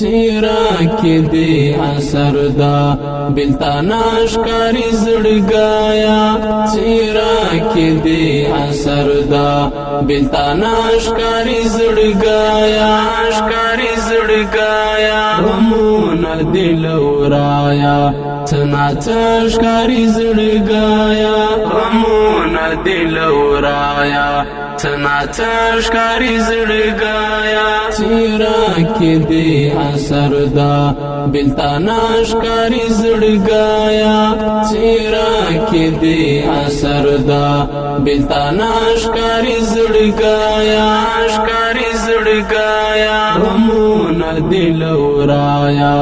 څیرا کې دې اثر دا بلتانا ښکاری زړګایا څیرا کې دې اثر دا بلتانا ښکاری زړګایا ښکاری زړګایا غمونه دل ورایا څناڅه ښکاری زړګایا غمونه دل ورایا څناڅه ښکاری زړګایا څیرا کې دې اثر دا بلتانا ښکاری زړګایا څیرا کې دې اثر دا بلتانا ښکاری زړګایا ښکاری زړګایا غمونه دل ورایا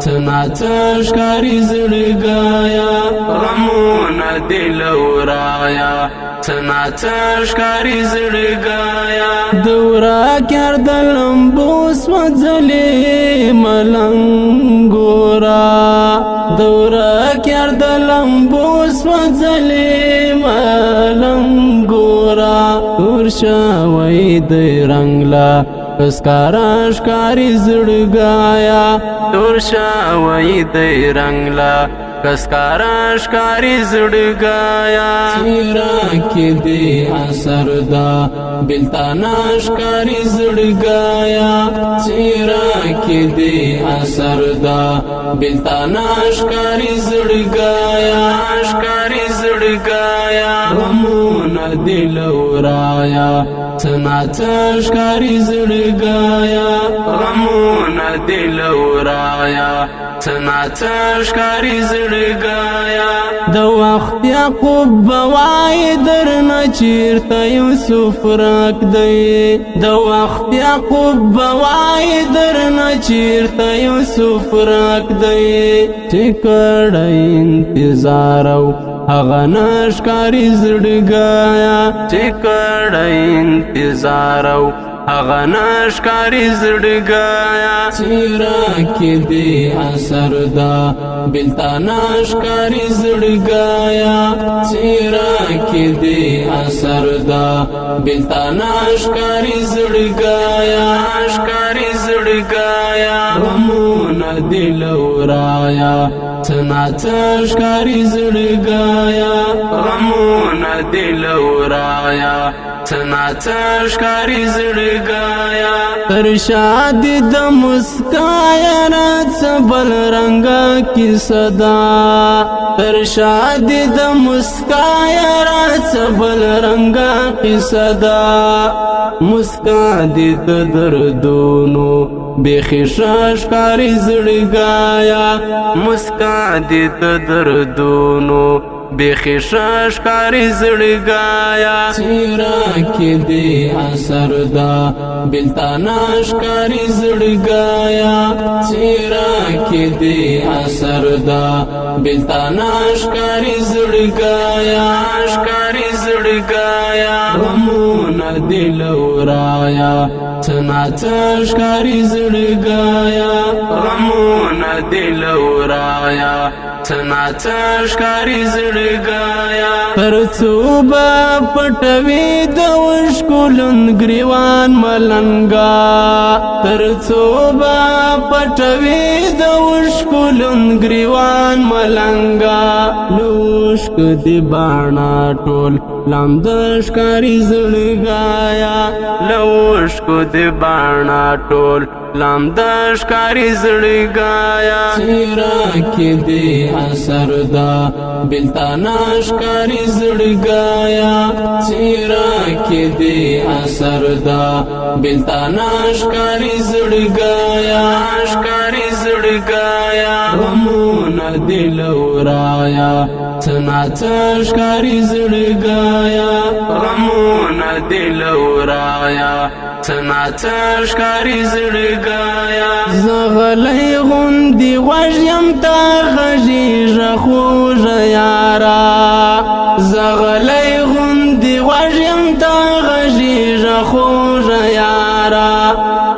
څناڅه ښکاری زړګایا غمونه دل ورایا څناڅه ښکاری زړګایا دورا کردلم بوس وځلې ملنګورا دورا کردلم بوس وځلې ملنګورا ورشا وای د رنگلا اسکارا ښکاری زړګایا ورشا وای د رنگلا کسکارا ښکاری زړګایا څیرا کې دې اثر دا بلتانا ښکاری زړګایا څیرا کې دې اثر دا بلتانا ښکاری زړګایا ښکاری زړګایا غمونه دل ورایا څناڅه ښکاری زړګایا غمونه دل ورایا څناڅه ښکاری زړګایا د وخت یعقوب بوای درنه چیرته یوسف راک دی د وخت یعقوب بوای درنه چیرته یوسف راک دی چې کړی انتظار او هغه نه ښکاری زړګایا چې کړی انتظار او هغه نه ښکاری زړګایا څیرا کې دې اثر دا بلتانا ښکاری زړګایا څیرا کې دې اثر دا بلتانا ښکاری زړګایا ښکاری زړګایا غمونه دل ورایا څناڅه ښکاری زړګایا غمونه دل ورایا څناڅه ښکاری زړګایا تر شادي د مسکایا راڅ بل رنگا کی صدا تر شادي د مسکایا راڅ بل رنگا کی صدا مسکا دې د دردونو بیخي ښکاری زړګایا مسکا دې د دردونو بیخي ښکاری زړګایا څیرا کې دې اثر دا بلتانا ښکاری زړګایا څیرا کې دې اثر دا بلتانا ښکاری زړګایا ښکاری زړګایا غمونه دل ورایا څناڅه ښکاری زړګایا غمونه دل ورایا څناڅه ښکاری زړګایا ترڅو به پټوي د وشکولن ګریوان ملنګا ترڅو به پټوي د وشکولن ګریوان ملنګا لوشک دی باڼه ټول لاند ښکاری زړګایا لوشک دی باڼه ټول لاند ښکاری زړګایا څیرا کې دې اثر دا بلتانا ښکاری زړګایا څیرا کې دې اثر دا بلتانا ښکاری زړګایا ښکاری زړګایا غمونه دل ورایا څناڅه ښکاری زړګایا غمونه دل ورایا څناڅه ښکاری زړګایا زغلی غوندې غوږ یم تا غږیږه خوږه یاره زغلی غوندې غوږ یم تا غږیږه خوږه یاره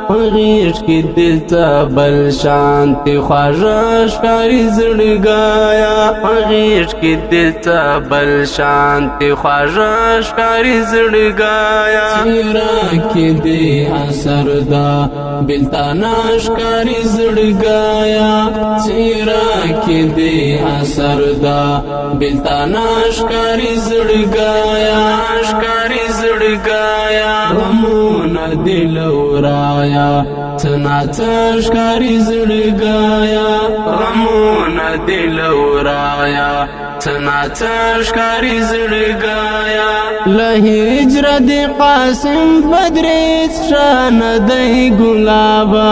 غږیږه غیش کی دلتا بل شانتی خواجش کاری زڑگایا غیش کی دلتا بل شانتی خواجش کاری زڑگایا چیرا کی دی اثر دا بلتا ناشکاری زڑگایا چیرا کی دی اثر دا بلتا ناشکاری زڑگایا ناشکاری زڑگایا غمون دل ورایا تنا تشکاری زڑگایا غمون دل ورایا تنا تشکاری زڑگایا لہجر دی قاسم بدریس شان دی گلابا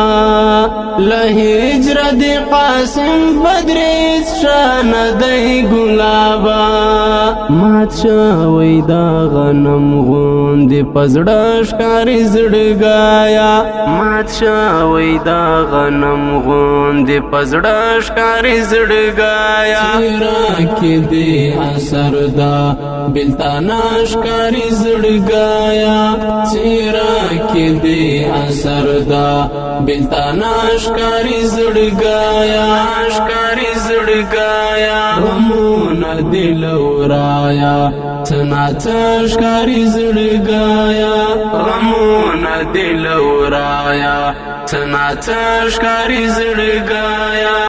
لہجر دی قاسم بدریس شان دی گلابا مات شوی دا غنم غوندی پزڑش کاری زڑگایا مات شوی دا غنم غوندی پزڑش کاری زڑگایا چیرا کی دی اثر دا بلتا ناشکاری زڑگایا چیرا کی دی اثر دا بلتا ناشکاری زڑگایا ناشکاری زڑگایا غمون دل ورایا تنا تشکاری زڑگایا غمون دل ورایا تنا تشکاری زڑگایا